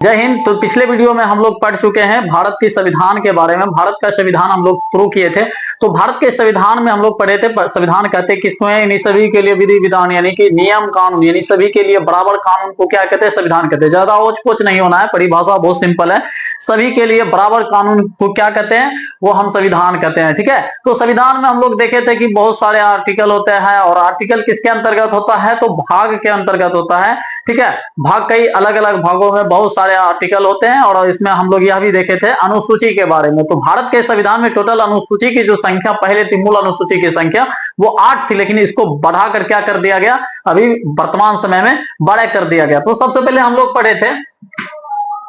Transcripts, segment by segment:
जय हिंद। तो पिछले वीडियो में हम लोग पढ़ चुके हैं भारत के संविधान के बारे में। भारत का संविधान हम लोग शुरू किए थे। तो भारत के संविधान में हम लोग पढ़े थे, संविधान कहते हैं किसमें, यानी सभी के लिए विधि विधान यानी कि नियम कानून, यानी सभी के लिए बराबर कानून को क्या कहते हैं, संविधान कहते हैं। ज्यादा ओच पोच नहीं होना है, परिभाषा बहुत सिंपल है। सभी के लिए बराबर कानून को क्या कहते हैं, वो हम संविधान कहते हैं। ठीक है, तो संविधान में हम लोग देखे थे कि बहुत सारे आर्टिकल होते हैं, और आर्टिकल किसके अंतर्गत होता है, तो भाग के अंतर्गत होता है। ठीक है, भाग कई अलग अलग भागों में बहुत सारे आर्टिकल होते हैं, और इसमें हम लोग यह भी देखे थे अनुसूची के बारे में। तो भारत के संविधान में टोटल अनुसूची की जो संख्या पहले थी, मूल अनुसूची की संख्या वो 8 थी, लेकिन इसको बढ़ाकर क्या कर दिया गया, अभी वर्तमान समय में बड़ा कर दिया गया। तो सबसे पहले हम लोग पढ़े थे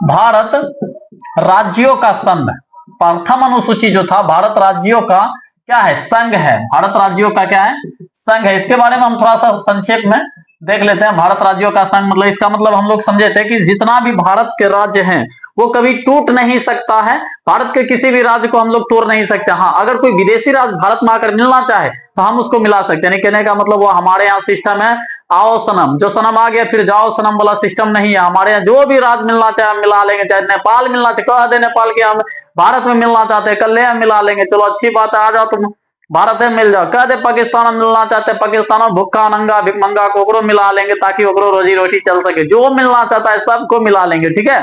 भारत राज्यों का संघ। प्रथम अनुसूची जो था भारत राज्यों का क्या है, संघ है। भारत राज्यों का क्या है, संघ है। इसके बारे में हम थोड़ा सा संक्षेप में देख लेते हैं। भारत राज्यों का संघ मतलब, इसका मतलब हम लोग समझे थे कि जितना भी भारत के राज्य हैं वो कभी टूट नहीं सकता है। भारत के किसी भी राज्य को हम लोग तोड़ नहीं सकते। हाँ, अगर कोई विदेशी राज्य भारत में आकर मिलना चाहे तो हम उसको मिला सकते हैं। कहने का मतलब वो हमारे यहाँ सिस्टम है, आओ सनम, जो सनम आ गया फिर जाओ सनम वाला सिस्टम नहीं है। हमारे यहाँ जो भी राज्य मिलना चाहे मिला लेंगे। चाहे नेपाल मिलना चाहे, कह दे नेपाल के हम भारत में मिलना चाहते हैं, कल मिला लेंगे, चलो अच्छी बात है, आ जाओ तुम भारत में मिल जाओ। कह दे पाकिस्तान में मिलना चाहते हैं, पाकिस्तान में भुक्खा नंगा भिखमंगा को मिला लेंगे, ताकि रोजी रोटी चल सके। जो मिलना चाहता है सबको मिला लेंगे। ठीक है,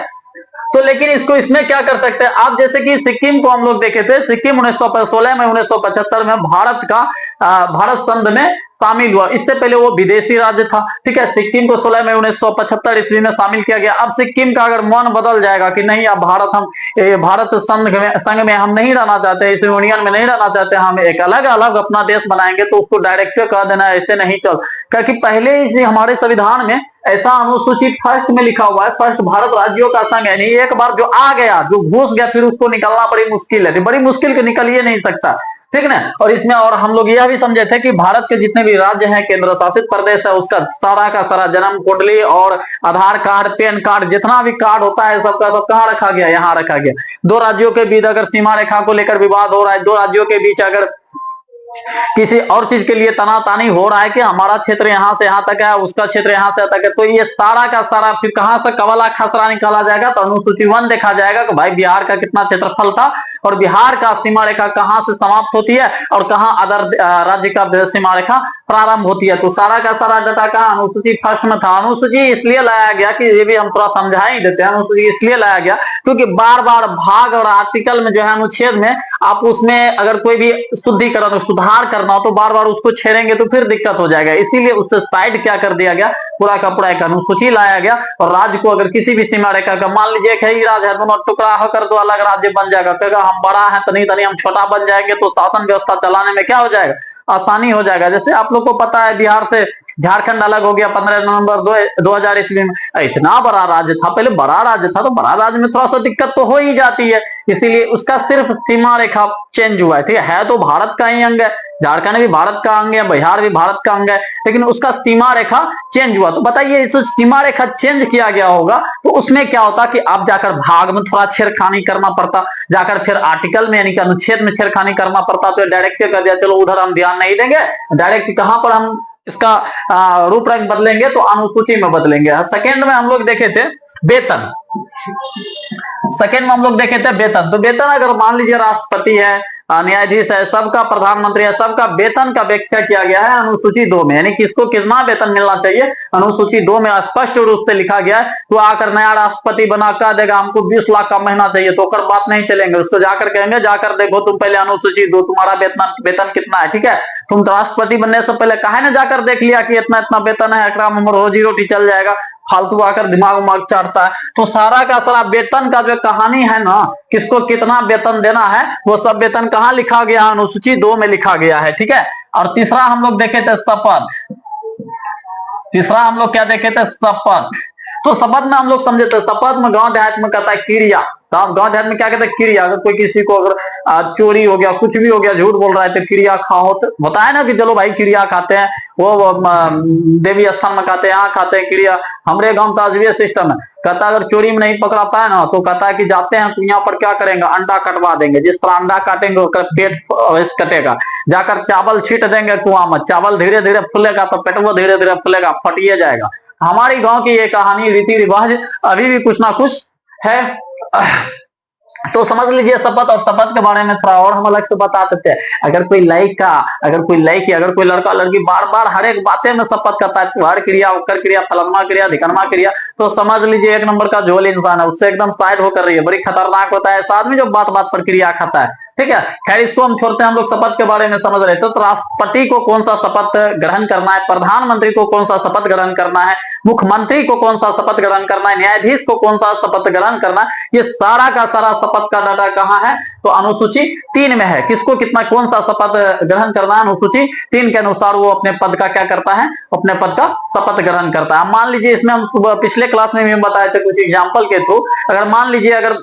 तो लेकिन इसको इसमें क्या कर सकते हैं आप, जैसे कि सिक्किम को हम लोग देखे थे। सिक्किम 1916 में 1975 में भारत संघ में शामिल हुआ। इससे पहले वो विदेशी राज्य था। ठीक है, सिक्किम को 16 में 1975 ईस्वी में शामिल किया गया। अब सिक्किम का अगर मन बदल जाएगा कि नहीं, अब भारत संघ में हम नहीं रहना चाहते, इस यूनियन में नहीं रहना चाहते, हम एक अलग अलग अपना देश बनाएंगे, तो उसको डायरेक्ट कह देना ऐसे नहीं चल। क्योंकि पहले ही हमारे संविधान में ऐसा अनुसूची फर्स्ट में लिखा हुआ है, फर्स्ट भारत राज्यों का संघ है। नहीं, एक बार जो आ गया, जो घुस गया, फिर उसको निकलना बड़ी मुश्किल है, बड़ी मुश्किल के निकल ही नहीं सकता। ठीक ना। और इसमें और हम लोग यह भी समझे थे कि भारत के जितने भी राज्य हैं, केंद्र शासित प्रदेश है, उसका सारा का सारा जन्म कुंडली और आधार कार्ड, पैन कार्ड, जितना भी कार्ड होता है सबका सब कहाँ रखा गया, यहाँ रखा गया। दो राज्यों के बीच अगर सीमा रेखा को लेकर विवाद हो रहा है, दो राज्यों के बीच अगर किसी और चीज के लिए तनातानी हो रहा है कि हमारा क्षेत्र यहाँ से यहाँ तक है, उसका क्षेत्र यहाँ से तक है, तो ये सारा का सारा फिर कहां से कवला खसरा निकाला जाएगा, तो अनुसूची 1 देखा जाएगा कि भाई बिहार का कितना क्षेत्रफल था, और बिहार का सीमा रेखा कहां से समाप्त होती है, और कहां अदर राज्य का सीमा रेखा प्रारंभ होती है। तो सारा का सारा डाटा का अनुसूची फर्स्ट में था। अनुसूची इसलिए लाया गया कि ये भी हम थोड़ा समझा ही देते हैं। अनुसूची इसलिए लाया गया क्योंकि बार बार भाग और आर्टिकल में जो है, अनुच्छेद में आप उसमें अगर कोई भी शुद्धिकरण सुधार करना हो तो बार बार उसको छेड़ेंगे तो फिर दिक्कत हो जाएगा। इसीलिए उससे साइड क्या कर दिया गया, पूरा का पूरा एक अनुसूची लाया गया। और राज्य को अगर किसी भी सीमा रेखा का, मान लीजिए एक ही राज्य है, दोनों टुकड़ा होकर दो अलग राज्य बन जाएगा, कहेगा हम बड़ा है तनी तनी हम छोटा बन जाएंगे, तो शासन व्यवस्था चलाने में क्या हो जाएगा, आसानी हो जाएगा। जैसे आप लोग को पता है बिहार से झारखंड अलग हो गया 15 नवंबर 2000 ईस्वी में। इतना बड़ा राज्य था, पहले बड़ा राज्य था, तो बड़ा राज्य में थोड़ा सा दिक्कत तो हो ही जाती है। इसीलिए उसका सिर्फ सीमा रेखा चेंज हुआ है। ठीक है तो भारत का ही अंग है, झारखंड भी भारत का अंग है, बिहार भी भारत का अंग है, लेकिन उसका सीमा रेखा चेंज हुआ। तो बताइए, इस सीमा रेखा चेंज किया गया होगा तो उसमें क्या होता कि आप जाकर भाग में थोड़ा छेड़खानी करना पड़ता, जाकर फिर आर्टिकल में यानी कि अनुच्छेद में छेड़खानी करना पड़ता। तो डायरेक्ट कर दिया, चलो उधर हम ध्यान नहीं देंगे, डायरेक्ट कहां पर हम इसका रूप रंग बदलेंगे, तो अनुसूची में बदलेंगे। सेकेंड में हम लोग देखे थे वेतन। सेकेंड में हम लोग देखे थे वेतन। तो वेतन अगर मान लीजिए राष्ट्रपति है, न्यायाधीश है, सबका प्रधानमंत्री है, सबका वेतन का व्याख्या किया गया है अनुसूची 2 में, यानी किसको कितना वेतन मिलना चाहिए अनुसूची 2 में स्पष्ट रूप से लिखा गया है। तो आकर नया राष्ट्रपति बना कर देगा हमको 20 लाख का महीना चाहिए, तो कर बात नहीं चलेंगे, उसको जाकर कहेंगे जाकर देखो तुम पहले अनुसूची 2 तुम्हारा वेतन कितना है। ठीक है, तुम तो राष्ट्रपति बनने से पहले काहे ना जाकर देख लिया कि इतना इतना वेतन है, एकरा में रोजी रोटी चल जाएगा, फालतू आकर दिमाग उमाग चाटता है। तो सारा का सारा वेतन का जो कहानी है ना, किसको कितना वेतन देना है, वो सब वेतन कहाँ लिखा गया, अनुसूची 2 में लिखा गया है। ठीक है, और तीसरा हम लोग देखे थे शपथ। तीसरा हम लोग क्या देखे थे, शपथ। तो शपथ में हम लोग समझे थे, शपथ में गांव देहात में कहता है क्रिया। गांव देहात में क्या कहते हैं, क्रिया। अगर कोई किसी को अगर चोरी हो गया, कुछ भी हो गया, झूठ बोल रहा है, तो क्रिया खाओ। तो होता है ना कि चलो भाई क्रिया खाते हैं, वो देवी स्थान में खाते हैं, यहाँ खाते हैं क्रिया। हमारे गांव का अजबी सिस्टम है, कहता अगर चोरी में नहीं पकड़ा पाए ना, तो कहता है कि जाते हैं कुइया पर क्या करेंगे, अंडा कटवा देंगे। जिस तरह अंडा काटेंगे उसका पेट कटेगा। जाकर चावल छीट देंगे कुआं में, चावल धीरे धीरे फूलेगा, तो पेट वो धीरे धीरे फूलेगा, फटिए जाएगा। हमारी गांव की ये कहानी, रीति रिवाज अभी भी कुछ ना कुछ है। तो समझ लीजिए शपथ, और शपथ के बारे में थोड़ा और हम अलग से बता देते हैं। अगर कोई लड़का, अगर कोई लड़की, अगर कोई लड़का लड़की बार बार हर एक बातें में शपथ करता है, हर क्रिया, उपकर क्रिया, फलनमा क्रिया, धिकरमा क्रिया, तो समझ लीजिए एक नंबर का झोल इंसान है, उससे एकदम साइड होकर रही है। बड़ी खतरनाक होता है ऐसा आदमी जो बात बात पर क्रिया खाता है। ठीक है, खैर इसको हम छोड़ते हैं, हम लोग शपथ के बारे में समझ रहे थे। तो राष्ट्रपति को कौन सा शपथ ग्रहण करना है, प्रधानमंत्री को कौन सा शपथ ग्रहण करना है, मुख्यमंत्री को कौन सा शपथ ग्रहण करना है, न्यायाधीश को कौन सा शपथ ग्रहण करना है, ये सारा का सारा शपथ का डाटा कहाँ है, तो अनुसूची 3 में है। किसको कितना कौन सा शपथ ग्रहण करना है, अनुसूची 3 के अनुसार वो अपने पद का क्या करता है, अपने पद का शपथ ग्रहण करता है। मान लीजिए इसमें हम पिछले क्लास में भी बताए थे कुछ एग्जाम्पल के थ्रू। अगर मान लीजिए अगर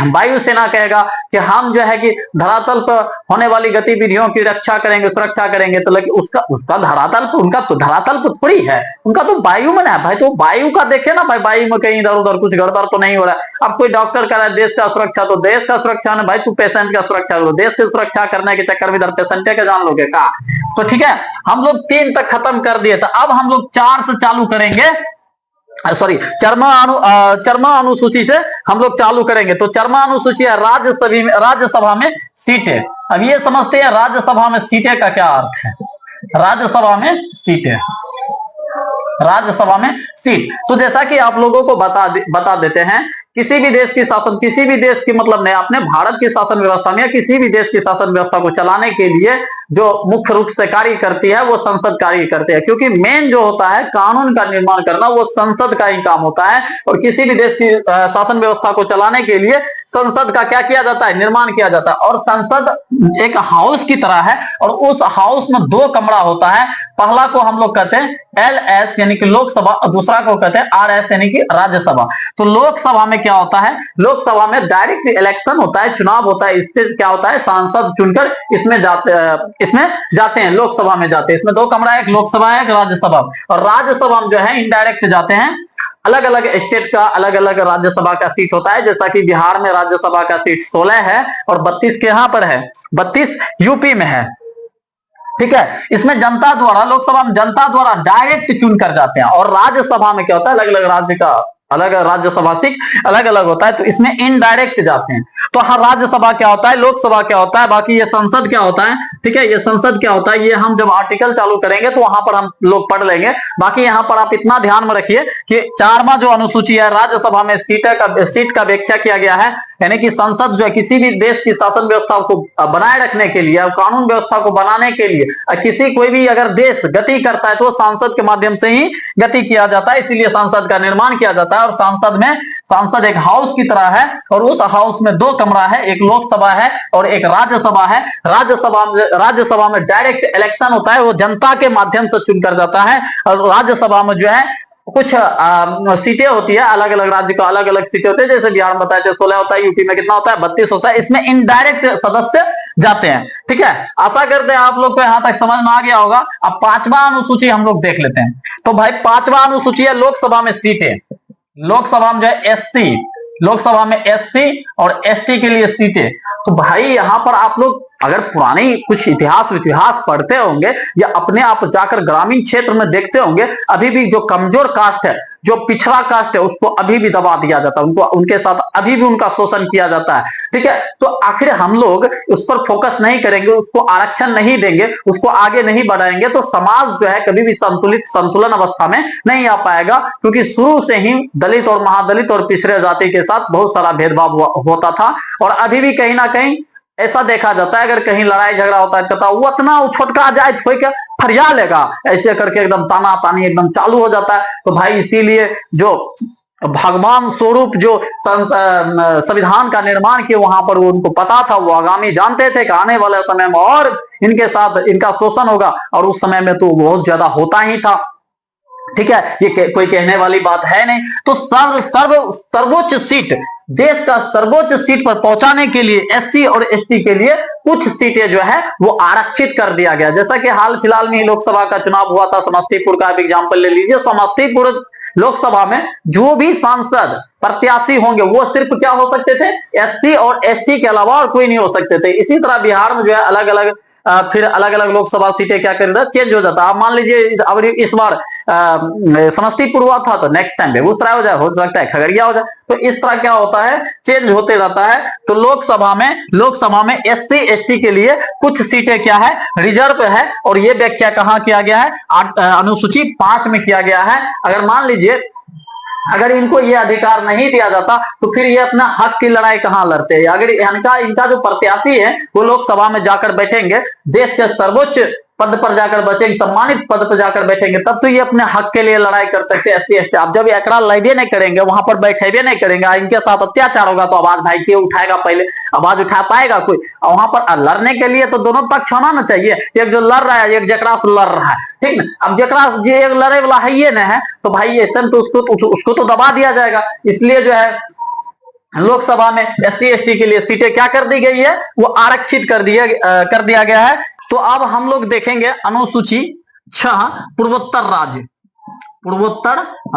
वायुसेना कहेगा कि हम जो है कि धरातल पर होने वाली गतिविधियों की रक्षा करेंगे, सुरक्षा करेंगे, तो लगे उसका धरातल पर, उनका तो धरातल पर थोड़ी है, उनका तो वायु में है भाई। तो वायु का देखे ना भाई, वायु में कहीं इधर उधर कुछ गड़बड़ तो नहीं हो रहा है। अब कोई डॉक्टर कह रहा है देश का सुरक्षा, तो देश का सुरक्षा ने भाई तू पेशेंट का सुरक्षा करो, देश की सुरक्षा करने के चक्कर में इधर पेशेंट के जान लोगे का। तो ठीक है, हम लोग 3 तक खत्म कर दिए, तो अब हम लोग 4 से चालू करेंगे, सॉरी चरमा अनुसूची से हम लोग चालू करेंगे। तो चरमा अनुसूची है राज्यसभा में सीटें। अब ये समझते हैं राज्यसभा में सीटें का क्या अर्थ है। राज्यसभा में सीटें, राज्यसभा में सीट, तो जैसा कि आप लोगों को बता देते हैं, किसी भी देश की शासन, किसी भी देश की मतलब नहीं, अपने भारत की शासन व्यवस्था में या किसी भी देश की शासन व्यवस्था को चलाने के लिए जो मुख्य रूप से कार्य करती है वो संसद कार्य करती है। क्योंकि मेन जो होता है कानून का निर्माण करना वो संसद का ही काम होता है। और किसी भी देश की शासन व्यवस्था को चलाने के लिए संसद का क्या किया जाता है, निर्माण किया जाता है। और संसद एक हाउस की तरह है, और उस हाउस में 2 कमरा होता है। पहला को हम लोग कहते हैं LS यानी कि लोकसभा, और दूसरा को कहते हैं RS यानी कि राज्यसभा। तो लोकसभा में क्या होता है, लोकसभा में डायरेक्ट इलेक्शन होता है, चुनाव होता है। इससे क्या होता है, सांसद चुनकर इसमें जाते हैं, लोकसभा में जाते हैं। इसमें 2 कमरा है, एक लोकसभा है, एक राज्यसभा। और राज्यसभा में जो है इनडायरेक्ट जाते हैं। अलग अलग स्टेट का अलग अलग राज्यसभा का सीट होता है। जैसा कि बिहार में राज्यसभा का सीट 16 है और 32 के यहां पर है, 32 यूपी में है। ठीक है, इसमें जनता द्वारा, लोकसभा में जनता द्वारा डायरेक्ट चुन कर जाते हैं। और राज्यसभा में क्या होता है, अलग अलग राज्य का अलग राज्यसभा सीट अलग अलग होता है, तो इसमें इनडायरेक्ट जाते हैं। तो हर राज्यसभा क्या होता है, लोकसभा क्या होता है, बाकी ये संसद क्या होता है। ठीक है, ये संसद क्या होता है, ये हम जब आर्टिकल चालू करेंगे तो वहां पर हम लोग पढ़ लेंगे। बाकी यहाँ पर आप इतना ध्यान में रखिए कि 4वां जो अनुसूची है, राज्यसभा में सीट का व्याख्या किया गया है। यानी कि संसद जो है किसी भी देश की शासन व्यवस्था को बनाए रखने के लिए, कानून व्यवस्था को बनाने के लिए, किसी कोई भी अगर देश गति करता है तो सांसद के माध्यम से ही गति किया जाता है। इसीलिए संसद का निर्माण किया जाता है। और सांसद एक हाउस की तरह है, और उस हाउस में 2 कमरा है, एक लोकसभा है और एक राज्यसभा है। राज्यसभा में डायरेक्ट इलेक्शन होता है, वो जनता के माध्यम से चुनकर जाता है। और राज्यसभा में जो है कुछ सीटें होती है, अलग अलग राज्य का अलग अलग सीटें होती है। जैसे बिहार में बताए थे 16 होता है, यूपी में कितना होता है, 32 होता है। इसमें इनडायरेक्ट सदस्य जाते हैं। ठीक है, आशा करते हैं आप लोग को यहां तक समझ में आ गया होगा। अब 5वां अनुसूची हम लोग देख लेते हैं। तो भाई 5वां अनुसूची है लोकसभा में सीटें। लोकसभा में जो है SC, लोकसभा में SC और ST के लिए सीटें। तो भाई यहां पर आप लोग अगर पुरानी कुछ इतिहास पढ़ते होंगे या अपने आप जाकर ग्रामीण क्षेत्र में देखते होंगे, अभी भी जो कमजोर कास्ट है, जो पिछड़ा कास्ट है, उसको अभी भी दबा दिया जाता है, उनको उनके साथ अभी भी उनका शोषण किया जाता है। ठीक है, तो आखिर हम लोग उस पर फोकस नहीं करेंगे, उसको आरक्षण नहीं देंगे, उसको आगे नहीं बढ़ाएंगे, तो समाज जो है कभी भी संतुलन अवस्था में नहीं आ पाएगा। क्योंकि शुरू से ही दलित और महादलित और पिछड़े जाति के साथ बहुत सारा भेदभाव होता था। और अभी भी कहीं ना कहीं ऐसा देखा जाता है, अगर कहीं लड़ाई झगड़ा होता है तो वो इतना छोटका जाए थोड़ के फरिया लेगा, ऐसे करके एकदम ताना तानी एकदम चालू हो जाता है। तो भाई इसीलिए जो भगवान स्वरूप जो संविधान का निर्माण किए, वहां पर वो उनको पता था, वो आगामी जानते थे कि आने वाले समय में और इनके साथ इनका शोषण होगा, और उस समय में तो बहुत ज्यादा होता ही था। ठीक है, ये कोई कहने वाली बात है नहीं। तो सर्वोच्च सीट, देश का सर्वोच्च सीट पर पहुंचाने के लिए SC और ST के लिए कुछ सीटें जो है वो आरक्षित कर दिया गया। जैसा कि हाल फिलहाल में ही लोकसभा का चुनाव हुआ था, समस्तीपुर का एग्जाम्पल ले लीजिए। समस्तीपुर लोकसभा में जो भी सांसद प्रत्याशी होंगे वो सिर्फ क्या हो सकते थे, SC और ST के अलावा और कोई नहीं हो सकते थे। इसी तरह बिहार में जो है अलग अलग फिर अलग अलग लोकसभा सीटें क्या कर चेंज हो जाता है। आप मान लीजिए अब इस बार समस्तीपुर हुआ था तो नेक्स्ट टाइम बेगूसराय हो जाए, हो सकता है खगड़िया हो जाए। तो इस तरह क्या होता है, चेंज होते रहता है। तो लोकसभा में एससी एसटी के लिए कुछ सीटें क्या है, रिजर्व है। और ये व्याख्या कहां किया गया है, अनुसूची 5 में किया गया है। अगर मान लीजिए अगर इनको ये अधिकार नहीं दिया जाता तो फिर ये अपना हक की लड़ाई कहां लड़ते हैं। अगर इनका जो प्रत्याशी है वो लोकसभा में जाकर बैठेंगे, देश के सर्वोच्च पद पर जाकर बैठेंगे, सम्मानित पद पर जाकर बैठेंगे, तब तो ये अपने हक के लिए लड़ाई कर सकते हैं एससी एसटी। अब जब एकरा लड़े नहीं करेंगे, वहां पर बैठे नहीं करेंगे, इनके साथ अत्याचार होगा तो आवाज भाई के उठाएगा, पहले आवाज उठा पाएगा कोई। और वहां पर लड़ने के लिए तो दोनों पक्ष होना ना चाहिए, एक जो लड़ रहा है एक जकरा से लड़ रहा है, ठीक ना। अब जकरा जो एक लड़े वाला है ये नहीं है तो भाई ऐसा तो उसको तो दबा दिया जाएगा। इसलिए जो है लोकसभा में एससी एसटी के लिए सीटें क्या कर दी गई है, वो आरक्षित कर दिया गया है। तो अब हम लोग देखेंगे अनुसूची 6 पूर्वोत्तर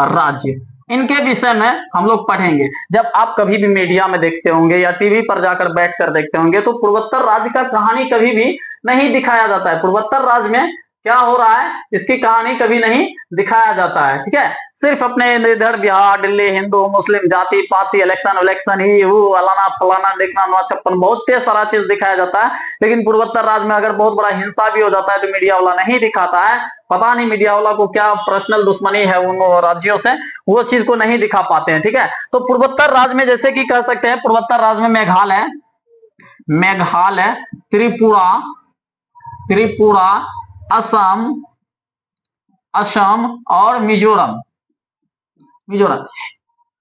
राज्य, इनके विषय में हम लोग पढ़ेंगे। जब आप कभी भी मीडिया में देखते होंगे या टीवी पर जाकर बैठकर देखते होंगे तो पूर्वोत्तर राज्य का कहानी कभी भी नहीं दिखाया जाता है। पूर्वोत्तर राज्य में क्या हो रहा है इसकी कहानी कभी नहीं दिखाया जाता है, ठीक है। सिर्फ अपने इधर बिहार दिल्ली हिंदू मुस्लिम जाति पाति इलेक्शन ही वो अलाना फलाना देखना नवा छप्पन बहुत तेज सारा चीज दिखाया जाता है। लेकिन पूर्वोत्तर राज्य में अगर बहुत बड़ा हिंसा भी हो जाता है तो मीडिया वाला नहीं दिखाता है। पता नहीं मीडिया वाला को क्या पर्सनल दुश्मनी है उन राज्यों से, वो चीज को नहीं दिखा पाते हैं, ठीक है। तो पूर्वोत्तर राज्य में जैसे कि कह सकते हैं, पूर्वोत्तर राज्य में मेघालय, त्रिपुरा, असम और मिजोरम।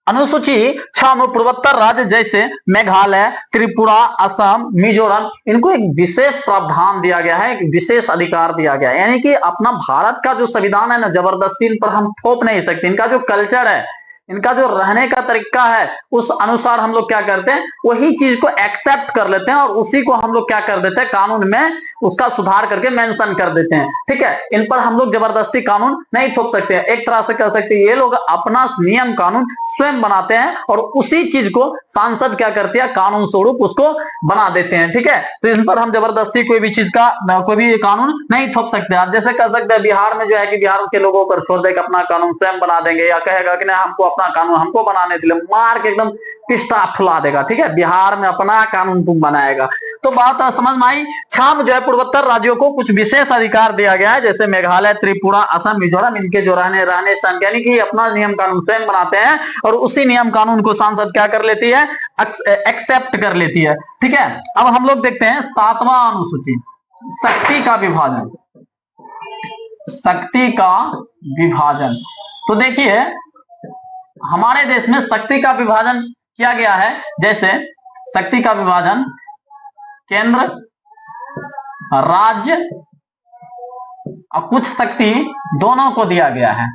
अनुसूची 6 में पूर्वोत्तर राज्य जैसे मेघालय, त्रिपुरा, असम, मिजोरम, इनको एक विशेष प्रावधान दिया गया है, एक विशेष अधिकार दिया गया है। यानी कि अपना भारत का जो संविधान है ना, जबरदस्ती इन पर हम थोप नहीं सकते। इनका जो कल्चर है, इनका जो रहने का तरीका है, उस अनुसार हम लोग क्या करते हैं, वही चीज को एक्सेप्ट कर लेते हैं और उसी को हम लोग क्या कर देते हैं, कानून में उसका सुधार करके मेंशन कर देते हैं, ठीक है। इन पर हम लोग जबरदस्ती कानून नहीं थोप सकते हैं। एक तरह से कह सकते हैं ये लोग अपना नियम कानून स्वयं बनाते हैं और उसी चीज को सांसद क्या करती है, कानून स्वरूप उसको बना देते हैं, ठीक है। तो इन पर हम जबरदस्ती कोई भी चीज का कोई भी कानून नहीं थोप सकते। आप जैसे कह सकते हैं बिहार में जो है कि बिहार के लोगों पर छोड़ देकर अपना कानून स्वयं बना देंगे, या कहेगा कि नहीं हमको अपना कानून हमको बनाने दिले, मार के एकदम पिस्ता फुला देगा, ठीक है। बिहार में अपना कानून तुम बनाएगा। तो बात समझ में आई। 6 जो है पूर्वोत्तर राज्यों को कुछ विशेष अधिकार दिया गया है, जैसे मेघालय, त्रिपुरा, असम, मिजोरम, इनके जो रहने स्थान यानी कि अपना नियम कानून स्वयं बनाते हैं और उसी नियम कानून को सांसद क्या कर लेती है, एक्सेप्ट कर लेती है, ठीक है। अब हम लोग देखते हैं 7वां अनुसूची, शक्ति का विभाजन। तो देखिए हमारे देश में शक्ति का विभाजन किया गया है। जैसे शक्ति का विभाजन केंद्र, राज्य और कुछ शक्ति दोनों को दिया गया है,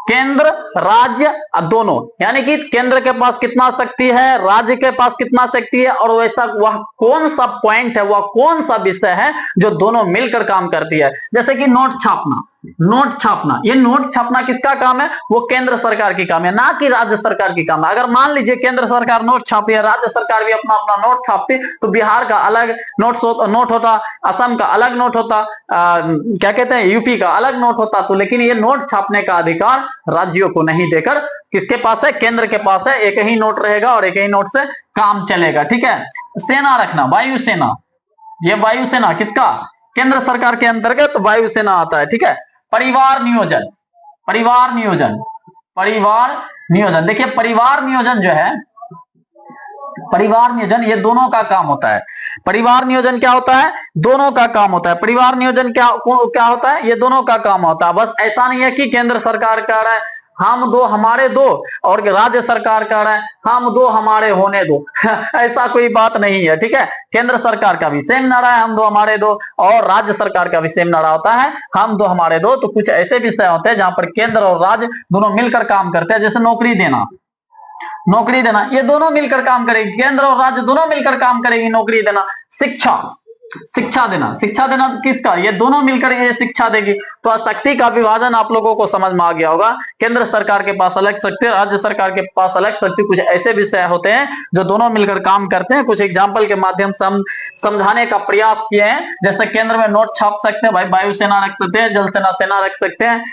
केंद्र राज्य दोनों, यानी कि केंद्र के पास कितना शक्ति है, राज्य के पास कितना शक्ति है, और वैसा वह कौन सा पॉइंट है, वह कौन सा विषय है जो दोनों मिलकर काम करती है। जैसे कि नोट छापना, ये नोट छापना किसका काम है, वो केंद्र सरकार की काम है, ना कि राज्य सरकार की काम है। अगर मान लीजिए केंद्र सरकार नोट छापी है, राज्य सरकार भी अपना अपना नोट छापती, तो बिहार का अलग नोट होता, असम का अलग नोट होता, क्या कहते हैं यूपी का अलग नोट होता। तो लेकिन ये नोट छापने का अधिकार राज्यों को नहीं देकर किसके पास है, केंद्र के पास है। एक ही नोट रहेगा और एक ही नोट से काम चलेगा, ठीक है। सेना रखना, वायुसेना, ये वायुसेना किसका, केंद्र सरकार के अंतर्गत वायुसेना आता है, ठीक है। परिवार नियोजन, देखिए परिवार नियोजन जो है, परिवार नियोजन ये दोनों का काम होता है। परिवार नियोजन क्या होता है, दोनों का काम होता है। परिवार नियोजन क्या होता है, ये दोनों का काम होता है। बस ऐसा नहीं है कि केंद्र सरकार कह रहा है हम दो हमारे दो और राज्य सरकार कह रहा है हम दो हमारे होने दो ऐसा कोई बात नहीं है, ठीक है। केंद्र सरकार का भी सेम नारा है हम दो हमारे दो, और राज्य सरकार का भी सेम नारा होता है हम दो हमारे दो। तो कुछ ऐसे विषय होते हैं जहां पर केंद्र और राज्य दोनों मिलकर काम करते हैं। जैसे नौकरी देना, ये दोनों मिलकर काम करेगी, केंद्र और राज्य दोनों मिलकर काम करेगी नौकरी देना। शिक्षा, शिक्षा देना किसका, ये दोनों मिलकर ये शिक्षा देगी। तो शक्ति का विभाजन आप लोगों को समझ में आ गया होगा। केंद्र सरकार के पास अलग शक्ति, राज्य सरकार के पास अलग शक्ति। कुछ ऐसे विषय होते हैं जो दोनों मिलकर काम करते हैं। कुछ एग्जाम्पल के माध्यम से हम समझाने का प्रयास किए हैं। जैसे केंद्र में नोट छाप सकते हैं भाई, वायुसेना रख सकते हैं, जल सेना रख सकते हैं।